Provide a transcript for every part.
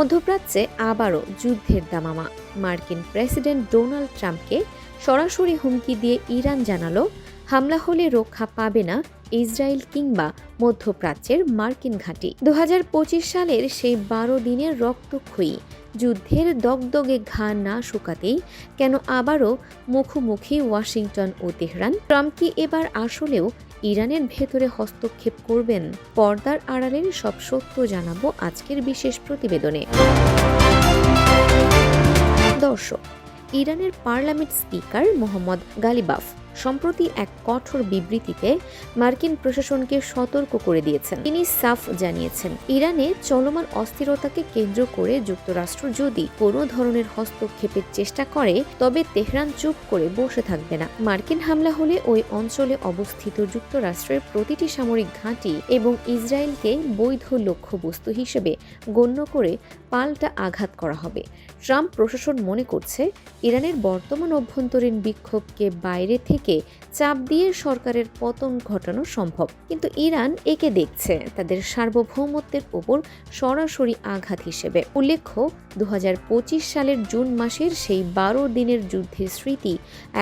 মধ্যপ্রাচ্যে আবারও যুদ্ধের দামামা। মার্কিন প্রেসিডেন্ট ডোনাল্ড ট্রাম্পকে সরাসরি হুমকি দিয়ে ইরান জানালো, হামলা হলে রক্ষা পাবে না ইসরায়েল কিংবা মধ্যপ্রাচ্যের মার্কিন ঘাঁটি। 2025 সালের সেই 12 দিনের রক্তক্ষয়ী যুদ্ধের দগদগে ঘা না শুকাতেই কেন আবারও মুখোমুখি ওয়াশিংটন ও তেহরান? ট্রাম্প কি এবার আসলেও ইরানের ভেতরে হস্তক্ষেপ করবেন? পর্দার আড়ালের সব সত্য জানাবো আজকের বিশেষ প্রতিবেদনে। দর্শক, ইরানের পার্লামেন্ট স্পিকার মোহাম্মদ গালিবাফ সম্প্রতি এক কঠোর বিবৃতিতে মার্কিন প্রশাসনকে সতর্ক করে দিয়েছেন। তিনি সাফ জানিয়েছেন, ইরানে চলমান অস্থিরতাকে কেন্দ্র করে যুক্তরাষ্ট্র যদি কোনো ধরনের হস্তক্ষেপের চেষ্টা করে তবে তেহরান চুপ করে বসে থাকবে না। মার্কিন হামলা হলে ওই অঞ্চলে অবস্থিত যুক্তরাষ্ট্রের প্রতিটি সামরিক ঘাঁটি এবং ইসরায়েলকে বৈধ লক্ষ্যবস্তু হিসেবে গণ্য করে পাল্টা আঘাত করা হবে। ট্রাম্প প্রশাসন মনে করছে, ইরানের বর্তমান অভ্যন্তরীণ বিক্ষোভকে বাইরে থেকে চাপ দিয়ে সরকারের পতন ঘটানো সম্ভব, কিন্তু ইরান একে দেখছে তাদের সার্বভৌমত্বের উপর সরাসরি আঘাত হিসেবে। উল্লেখ্য, 2025 সালের জুন মাসের সেই 12 দিনের যুদ্ধের স্মৃতি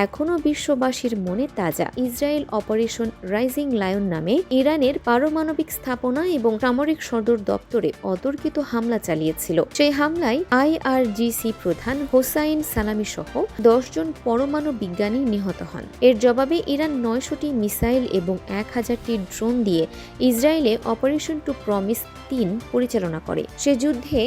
এখনও বিশ্ববাসীর মনে তাজা। ইসরায়েল অপারেশন রাইজিং লায়ন নামে ইরানের পারমাণবিক স্থাপনা এবং সামরিক সদর দপ্তরে অতর্কিত হামলা চালিয়েছিল। সেই হামলায় IRGC প্রধান হোসাইন সালামি সহ 10 জন পরমাণু বিজ্ঞানী নিহত হন। এর জবাবে ইরান 900টি মিসাইল এবং 1000টি ড্রোন দিয়ে ইসরায়েলে অপারেশন টু প্রমিস 3 পরিচালনা করে। সে যুদ্ধে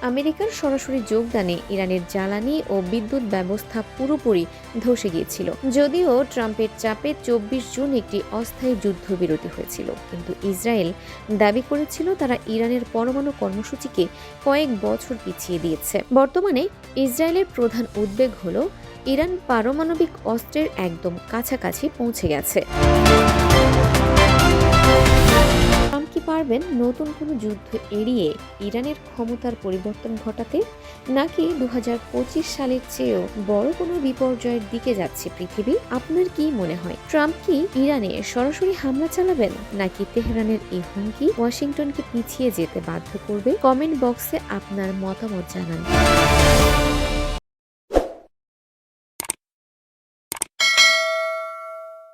আমেরিকার সরাসরি যোগদানে ইরানের জ্বালানি ও বিদ্যুৎ ব্যবস্থা পুরোপুরি ধসে গিয়েছিল। যদিও ট্রাম্পের চাপে 24 জুন একটি অস্থায়ী যুদ্ধবিরতি হয়েছিল, কিন্তু ইসরায়েল দাবি করেছিল তারা ইরানের পরমাণু কর্মসূচিকে কয়েক বছর পিছিয়ে দিয়েছে। বর্তমানে ইসরায়েলের প্রধান উদ্বেগ হল ইরান পারমাণবিক অস্ত্রের একদম কাছাকাছি পৌঁছে গেছে। ট্রাম্প কি পারবেন নতুন কোনো যুদ্ধ এড়িয়ে ইরানের ক্ষমতার পরিবর্তন ঘটাতে, নাকি 2025 সালের চেয়েও বড় কোনো বিপর্যয়ের দিকে যাচ্ছে পৃথিবী? আপনার কি মনে হয়, ট্রাম্প কি ইরানে সরাসরি হামলা চালাবেন, নাকি তেহরানের এই হুমকি ওয়াশিংটনকে পিছিয়ে যেতে বাধ্য করবে? কমেন্ট বক্সে আপনার মতামত জানান।